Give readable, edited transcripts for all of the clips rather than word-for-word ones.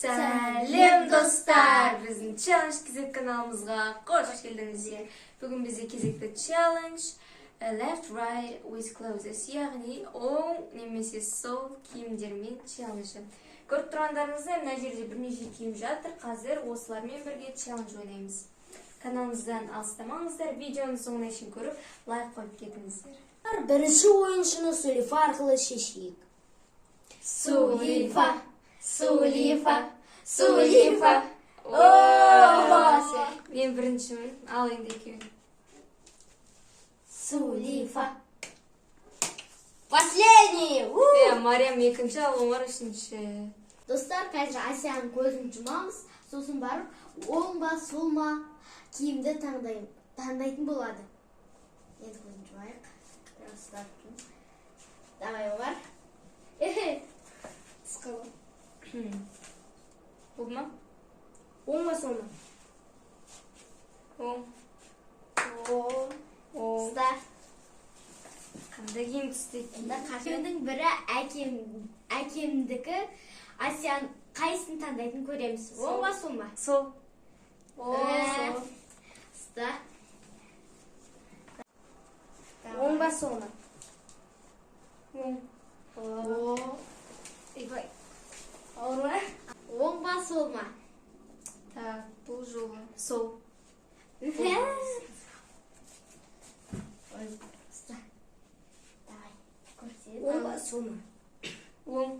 Сәлем достар! Біздің челлендж кезек каналымызға қош келдіңіздер. Бүгін бізде кезекті челлендж left right with clothes, яғни оң немесе сол киімдермен челленджі. Көріп тұрғандарыңыздай, мына жерде бірнеше киім жатыр. Қазір осылармен бірге челлендж ойнаймыз. Каналымыздан алыстамаңыздар, видеоны соңына шейін көріп, лайк қойып кетіңіздер. Бірінші ойыншыны Сулифа арқылы шешейік. Сулифа, Сулифа, Сулифа. Мен біріншімін, ал енді екеуін. Сулифа. Последний! Мариям екінші, ал Омар үшінші. Достар, қазір Асияның көзін жұмамыз, сосын барып, оң ба, сол ма киімді таңдайтын болады. Енді көзін жұмайық. Давай, Омар. Тысқалы. Бұл ма? Оң ба, сол ма? Оң. Оң. Старт. Қандай киім түстейді? Қашының бірі әкемдікі, Асиян қайсын таңдайтын көреміз. Оң ба, сол ма? Сол. Сол. Старт. Оң ба, сол ма? Оң. Оң ба, сол ма? Так, бұл жолы. Сол. Оң ба, сол ма? Оң.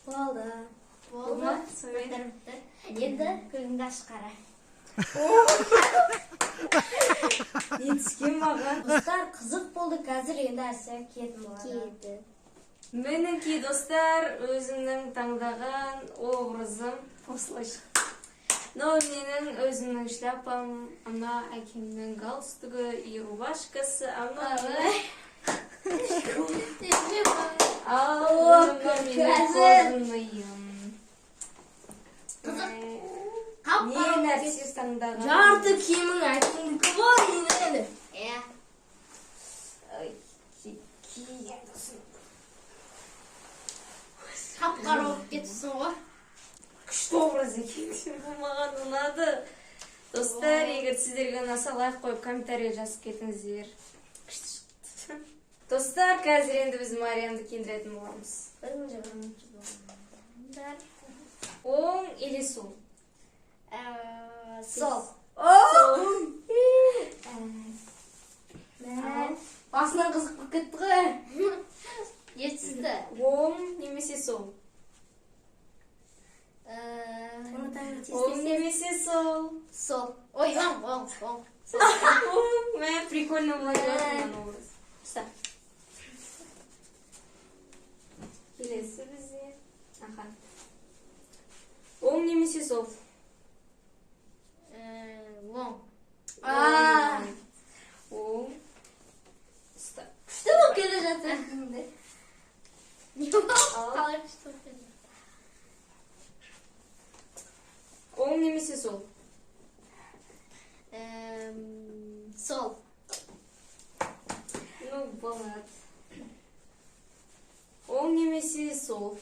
Болды. Болды. Енді көзіңді ашып қара. Не түскен маған? Достар, қызық болды. Қазір енді Асия киетін болады. Мінекей достар, өзімнің таңдаған образым осылайша. Но менің өзімнің шляпам, ана әкемнің галстугы и рубашкасы, ана не нәрсіз таңдаған? Жарты киімің әкемдікі бар енді. Киген досым. Қап-қара болып кетсің ғой. Күшті образ екен, маған ұнады. Достар, егер сіздерге ұнаса, лайк қойып комментария жазып кетіңіздер. Достар, қазір енді біз Мариямды киіндіретін боламыз. Оң или сол? Сол. Басынан қызық болып кетті ғой. Етсізді. Оң немесе сол? Оң немесе сол? Сол. Ой, оң. Мә, прикольно болады. Келесі бізде. Оң немесе сол? Оң. Оң. Күшті болып келе жатыр. Қалай күшті болып келе жатыр. Оң немесе сол? Сол. Ну, болады. Оң немесе сол?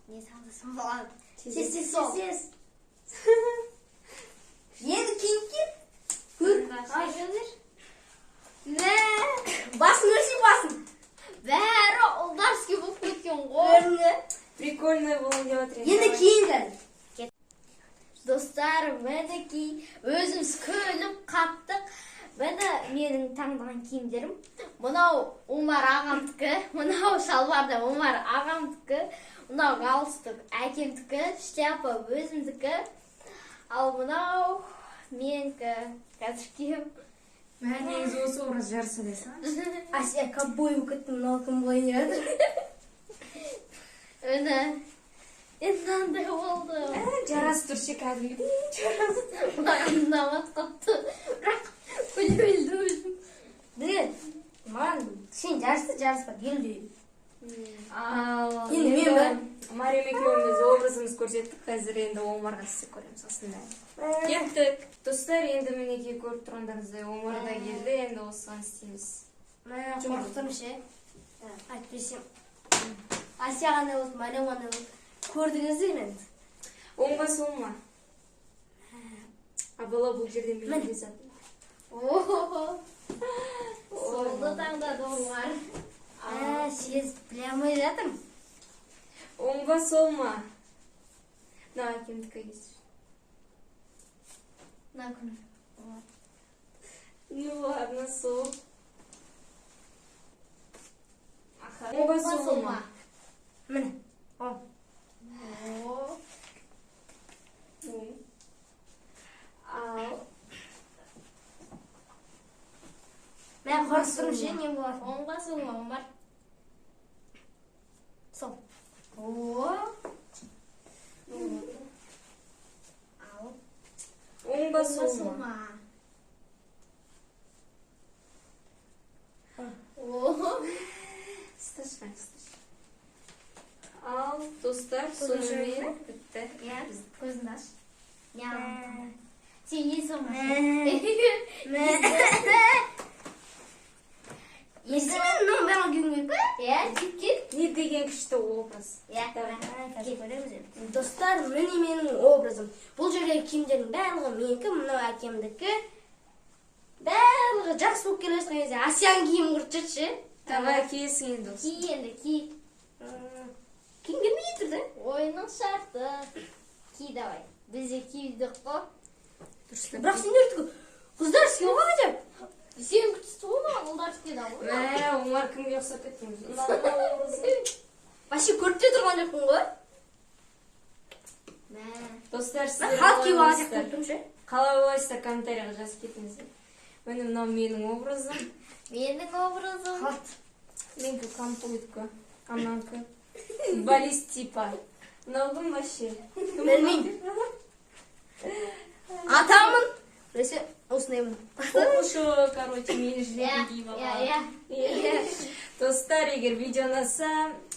Не салдысың болады? Сес, сол. Енді кейін кет. Басын өрсей басын. Бәрі ұлдарский болып кеткен ғой. Прикольно болын деп отыр. Енді кейін дәл. Достар, мінекей өзіміз көліп қаптық. Бұны менің таңдаған киімдерім. Мынау Омар ағамдікі, мынау шалбарды Омар ағамдікі, мынау галстук әкемдікі, шляпа өзімдікі. Ал мынау менікі қазір киім. Мен негізі осы образ жарыса десің? Асия кобой өкітті, мынау кім ойнады. Өні, мынандай болды. Жарасы тұршы кәдімгідей, жарасы. Мынау атқатты. Бірақ күлді өзім. Білген, маған сен жарыспа, келді. Енді мен бі Мариям екеуіміз образымыз көрсеттік, қазір енді Омарға істеп көреміз осындай. Кеттік. Достар, енді мінекей көріп тұрғандарыңыздай Омар да келді, енді осыған істейміз. Мен қорықтым ше. Айтпесем. Асияға не болды, Мариамға не болды. Көрдіңіздер енді. Оң ба сол ма? Бала бұл жерден мен де затым. Солды таңдады олар. Сіз біле алмай жатырмын. Оң ба сол ма? На, әкемдікі кесір. На күні. Ну ладно, сол. Оң ба сол ма? Міне. Оң. Ал. Мен қорықтым ше, не болады? Оң ба сол ма? Оң бар. Сол. Ал. Оң ба сол ма? Сташ. Ал, достар, сонымен бітті. Көзін аш. Сен не солма? Есімен нұң бәрі күйін кеп? Кеп. Не деген күшті образ. Достар, міне менің образым. Бұл жердегі киімдердің барлығы менікі, мынау әкемдікі. Барлығы жақсы болып келе жатқан кезде Асияның киімін құрып жүрші. Давай киесің енді. Ки енді, ки. Киім келмей тұрды. Ойынның шарты. Ки давай. Бізде киідік қой. Бірақ сендер түгі қыздар сүйеу ға деп. Сен күтісті ғой ма, ұлдар түкеді ау. Олар кімге ұқсап кеттіңіз? Баши көріп те тұрған жоқпын ғой. Достар, Мен сіздер хат киіп ала деп көрдім ше. қалай ойлайсыздар, комментарияға жазып кетіңіздер. Міне мынау менің образым. Менің образым. Хат. Менікі комплитка. Анакі. Баллистипа. Мынау кім вообще? Білмеймін. Атамын. Несі, осынаймын. Оқушы, короче, мені жилетін киіп алған. Достар, егер видео ұнаса,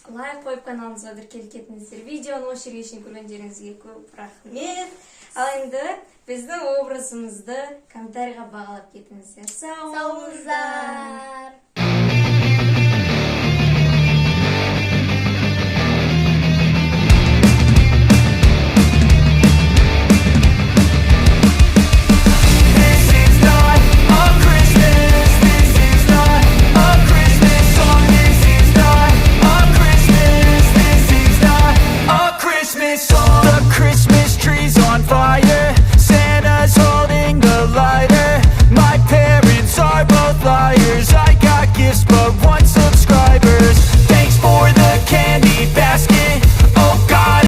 лайк қойып каналымызға тіркеліп кетіңіздер. Видеоны осы жерге шейін көргендеріңізге көп рахмет. Ал енді біздің образымызды комментарийға бағалап кетіңіздер. Сау болыңыздар.